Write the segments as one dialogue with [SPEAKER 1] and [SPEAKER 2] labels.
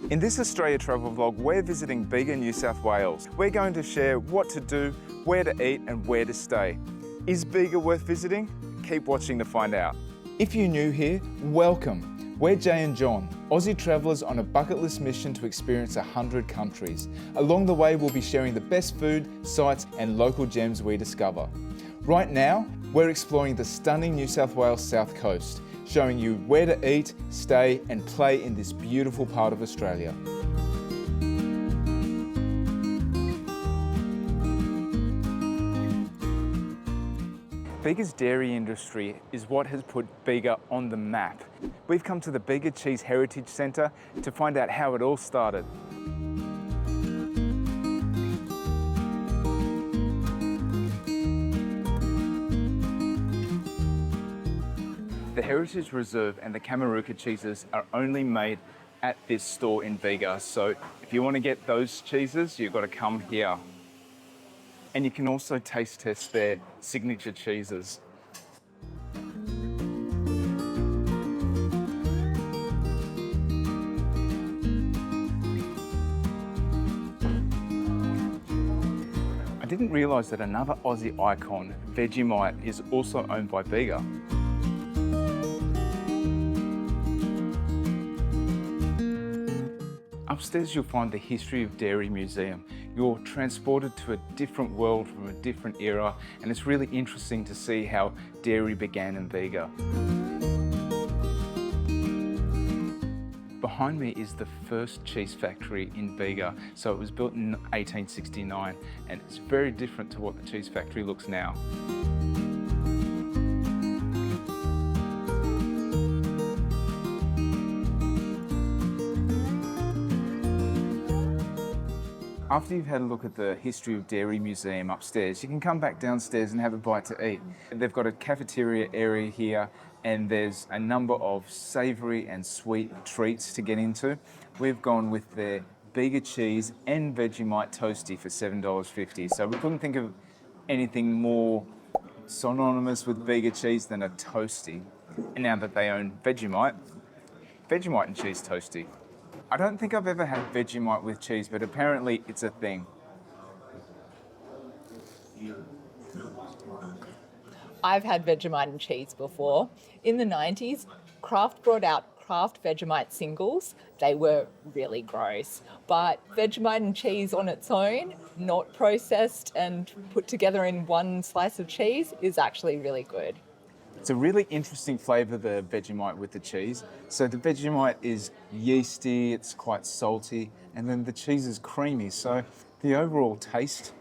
[SPEAKER 1] In this Australia travel vlog, we're visiting Bega, New South Wales. We're going to share what to do, where to eat and where to stay. Is Bega worth visiting? Keep watching to find out. If you're new here, welcome. We're Jay and John, Aussie travellers on a bucket list mission to experience 100 countries. Along the way, we'll be sharing the best food, sights and local gems we discover. Right now, we're exploring the stunning New South Wales South Coast, showing you where to eat, stay and play in this beautiful part of Australia. Bega's dairy industry is what has put Bega on the map. We've come to the Bega Cheese Heritage Centre to find out how it all started. The Heritage Reserve and the Kamaruka cheeses are only made at this store in Bega. So if you want to get those cheeses, you've got to come here. And you can also taste test their signature cheeses. I didn't realise that another Aussie icon, Vegemite, is also owned by Bega. Upstairs you'll find the History of Dairy Museum. You're transported to a different world from a different era, and it's really interesting to see how dairy began in Bega. Behind me is the first cheese factory in Bega. So it was built in 1869, and it's very different to what the cheese factory looks now. After you've had a look at the History of Dairy Museum upstairs, you can come back downstairs and have a bite to eat. They've got a cafeteria area here, and there's a number of savoury and sweet treats to get into. We've gone with their Bega Cheese and Vegemite toastie for $7.50. So we couldn't think of anything more synonymous with Bega cheese than a toastie. And now that they own Vegemite and cheese toastie. I don't think I've ever had Vegemite with cheese, but apparently it's a thing.
[SPEAKER 2] I've had Vegemite and cheese before. In the 90s, Kraft brought out Kraft Vegemite singles. They were really gross, but Vegemite and cheese on its own, not processed and put together in one slice of cheese, is actually really good.
[SPEAKER 1] It's a really interesting flavour, the Vegemite with the cheese. So the Vegemite is yeasty, it's quite salty, and then the cheese is creamy. So the overall taste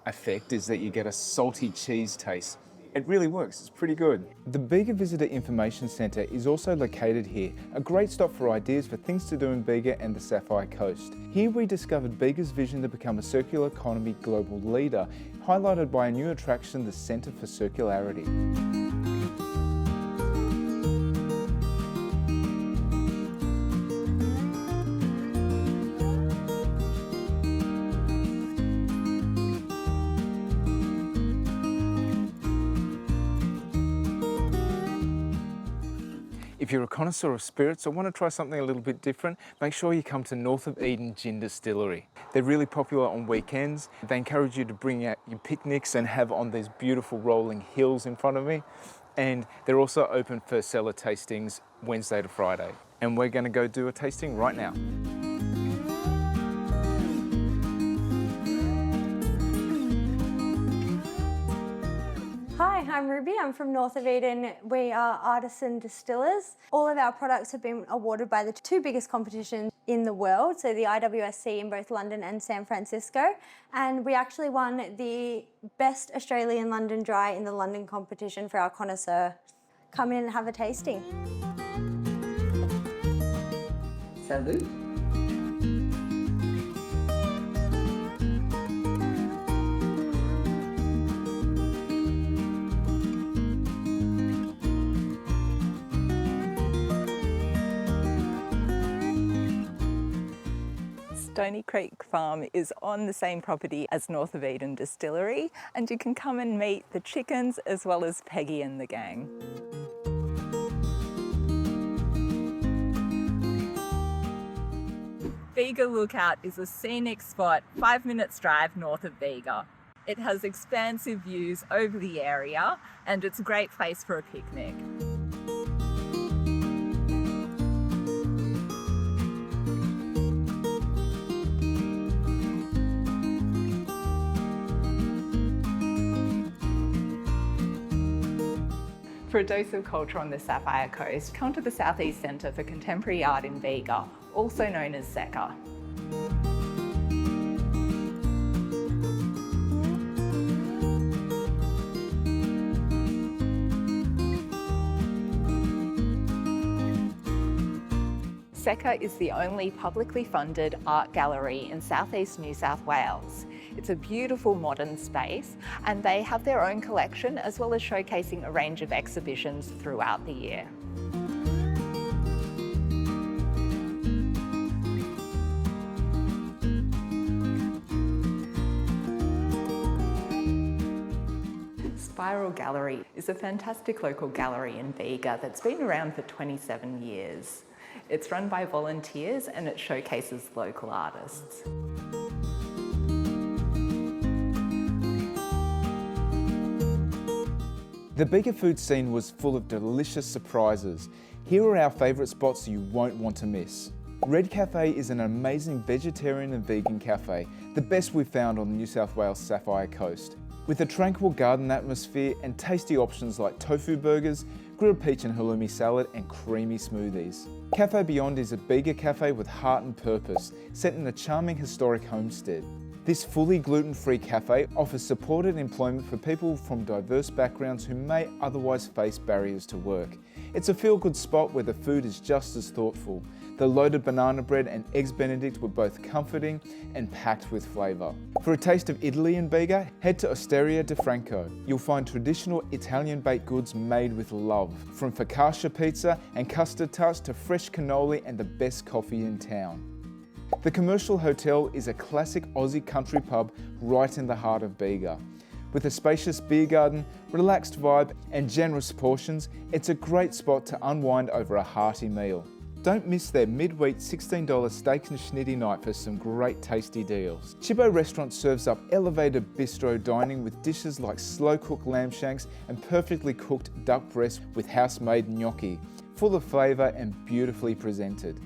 [SPEAKER 1] effect is that you get a salty cheese taste. It really works, it's pretty good. The Bega Visitor Information Centre is also located here, a great stop for ideas for things to do in Bega and the Sapphire Coast. Here we discovered Bega's vision to become a circular economy global leader, highlighted by a new attraction, the Centre for Circularity. If you're a connoisseur of spirits or want to try something a little bit different, make sure you come to North of Eden Distillery. They're really popular on weekends. They encourage you to bring out your picnics and have on these beautiful rolling hills in front of me. And they're also open for cellar tastings Wednesday to Friday. And we're going to go do a tasting right now.
[SPEAKER 3] Hi, I'm Ruby. I'm from North of Eden. We are artisan distillers. All of our products have been awarded by the two biggest competitions in the world, so the IWSC in both London and San Francisco. And we actually won the Best Australian London Dry in the London competition for our connoisseur. Come in and have a tasting.
[SPEAKER 2] Salud. Stony Creek Farm is on the same property as North of Eden Distillery, and you can come and meet the chickens as well as Peggy and the gang. Bega Lookout is a scenic spot 5 minutes drive north of Bega. It has expansive views over the area and it's a great place for a picnic. For a dose of culture on the Sapphire Coast, come to the Southeast Centre for Contemporary Art in Bega, also known as SECCA. SECCA is the only publicly funded art gallery in southeast New South Wales. It's a beautiful modern space and they have their own collection as well as showcasing a range of exhibitions throughout the year. Spiral Gallery is a fantastic local gallery in Bega that's been around for 27 years. It's run by volunteers and it showcases local artists.
[SPEAKER 1] The Bega food scene was full of delicious surprises. Here are our favourite spots you won't want to miss. Red Cafe is an amazing vegetarian and vegan cafe, the best we've found on the New South Wales Sapphire Coast. With a tranquil garden atmosphere and tasty options like tofu burgers, grilled peach and halloumi salad and creamy smoothies. Cafe Beyond is a Bega cafe with heart and purpose, set in a charming historic homestead. This fully gluten-free cafe offers supported employment for people from diverse backgrounds who may otherwise face barriers to work. It's a feel-good spot where the food is just as thoughtful. The loaded banana bread and eggs Benedict were both comforting and packed with flavour. For a taste of Italy in Bega, head to Osteria de Franco. You'll find traditional Italian baked goods made with love, from focaccia pizza and custard tarts to fresh cannoli and the best coffee in town. The Commercial Hotel is a classic Aussie country pub right in the heart of Bega. With a spacious beer garden, relaxed vibe and generous portions, it's a great spot to unwind over a hearty meal. Don't miss their midweek $16 steak and schnitty night for some great tasty deals. Cibo restaurant serves up elevated bistro dining with dishes like slow-cooked lamb shanks and perfectly cooked duck breast with house-made gnocchi, full of flavour and beautifully presented.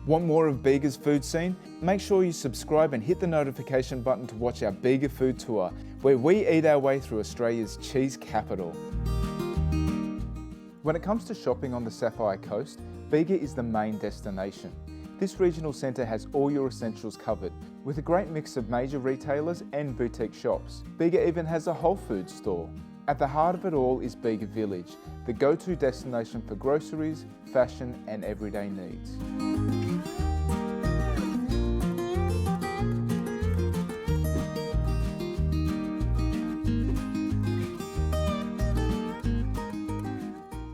[SPEAKER 1] Want more of Bega's food scene? Make sure you subscribe and hit the notification button to watch our Bega food tour, where we eat our way through Australia's cheese capital. When it comes to shopping on the Sapphire Coast, Bega is the main destination. This regional centre has all your essentials covered, with a great mix of major retailers and boutique shops. Bega even has a Whole Foods store. At the heart of it all is Bega Village, the go-to destination for groceries, fashion and everyday needs.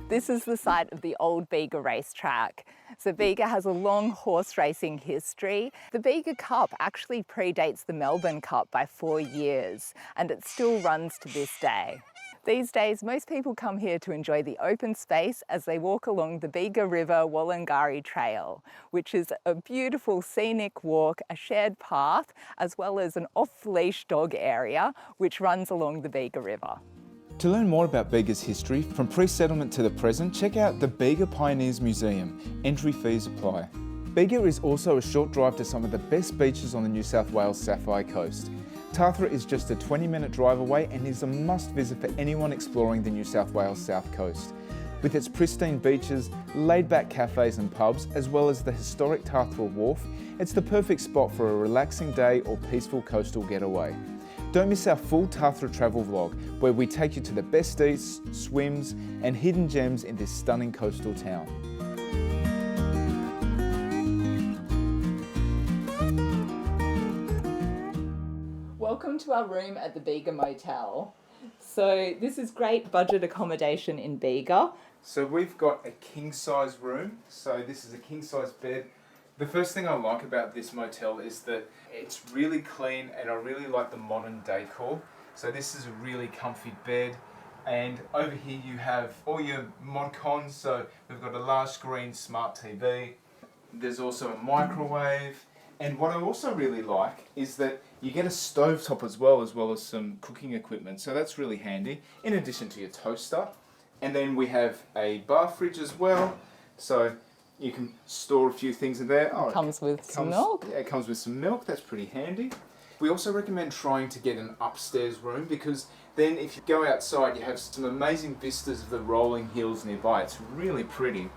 [SPEAKER 2] This is the site of the old Bega Racetrack. So Bega has a long horse racing history. The Bega Cup actually predates the Melbourne Cup by 4 years and it still runs to this day. These days, most people come here to enjoy the open space as they walk along the Bega River Wollongari Trail, which is a beautiful scenic walk, a shared path, as well as an off-leash dog area, which runs along the Bega River.
[SPEAKER 1] To learn more about Bega's history, from pre-settlement to the present, check out the Bega Pioneers Museum. Entry fees apply. Bega is also a short drive to some of the best beaches on the New South Wales Sapphire Coast. Tathra is just a 20-minute drive away and is a must-visit for anyone exploring the New South Wales South Coast. With its pristine beaches, laid-back cafes and pubs, as well as the historic Tathra Wharf, it's the perfect spot for a relaxing day or peaceful coastal getaway. Don't miss our full Tathra travel vlog, where we take you to the best eats, swims, and hidden gems in this stunning coastal town.
[SPEAKER 2] Welcome to our room at the Bega Motel. So this is great budget accommodation in Bega.
[SPEAKER 1] So we've got a king-size room. So this is a king-size bed. The first thing I like about this motel is that it's really clean and I really like the modern decor. So this is a really comfy bed, and over here you have all your mod cons. So we've got a large screen smart TV. There's also a microwave. And what I also really like is that you get a stovetop as well as some cooking equipment. So that's really handy, in addition to your toaster. And then we have a bar fridge as well. So you can store a few things in there. Oh,
[SPEAKER 2] Comes with some milk.
[SPEAKER 1] Yeah, it comes with some milk. That's pretty handy. We also recommend trying to get an upstairs room because then if you go outside, you have some amazing vistas of the rolling hills nearby. It's really pretty.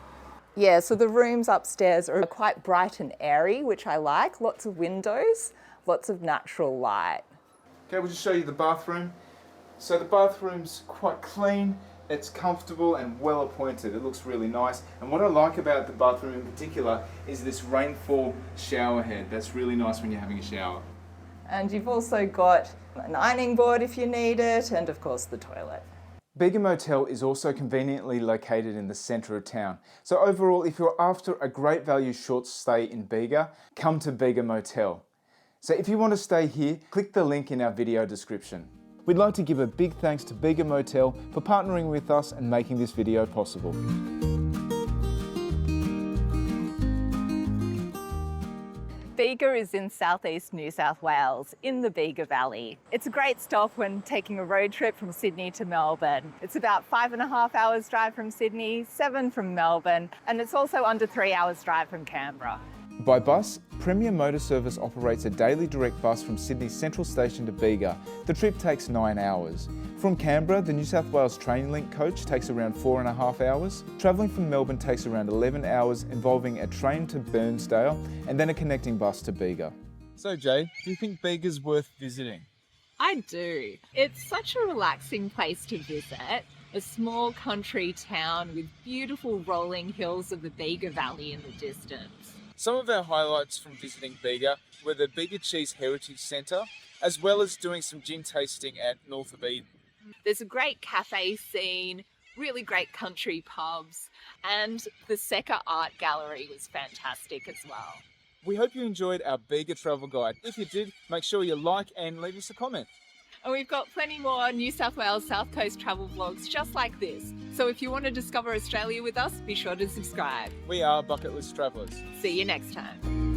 [SPEAKER 2] Yeah, so the rooms upstairs are quite bright and airy, which I like. Lots of windows, lots of natural light.
[SPEAKER 1] Okay, we'll just show you the bathroom. So the bathroom's quite clean, it's comfortable and well appointed. It looks really nice. And what I like about the bathroom in particular is this rainfall shower head. That's really nice when you're having a shower.
[SPEAKER 2] And you've also got an ironing board if you need it, and of course the toilet.
[SPEAKER 1] Bega Motel is also conveniently located in the centre of town. So overall, if you're after a great value short stay in Bega, come to Bega Motel. So if you want to stay here, click the link in our video description. We'd like to give a big thanks to Bega Motel for partnering with us and making this video possible.
[SPEAKER 2] Bega is in southeast New South Wales, in the Bega Valley. It's a great stop when taking a road trip from Sydney to Melbourne. It's about 5.5 hours drive from Sydney, 7 from Melbourne, and it's also under 3 hours drive from Canberra.
[SPEAKER 1] By bus, Premier Motor Service operates a daily direct bus from Sydney Central Station to Bega. The trip takes 9 hours. From Canberra, the New South Wales TrainLink coach takes around 4.5 hours. Travelling from Melbourne takes around 11 hours, involving a train to Burnsdale and then a connecting bus to Bega. So Jay, do you think Bega's worth visiting?
[SPEAKER 2] I do. It's such a relaxing place to visit. A small country town with beautiful rolling hills of the Bega Valley in the distance.
[SPEAKER 1] Some of our highlights from visiting Bega were the Bega Cheese Heritage Centre, as well as doing some gin tasting at North of Eden.
[SPEAKER 2] There's a great cafe scene, really great country pubs, and the SECCA art gallery was fantastic as well.
[SPEAKER 1] We hope you enjoyed our Bega travel guide. If you did, make sure you like and leave us a comment.
[SPEAKER 2] And we've got plenty more New South Wales South Coast travel vlogs just like this. So if you want to discover Australia with us, be sure to subscribe.
[SPEAKER 1] We are Bucket List Travellers.
[SPEAKER 2] See you next time.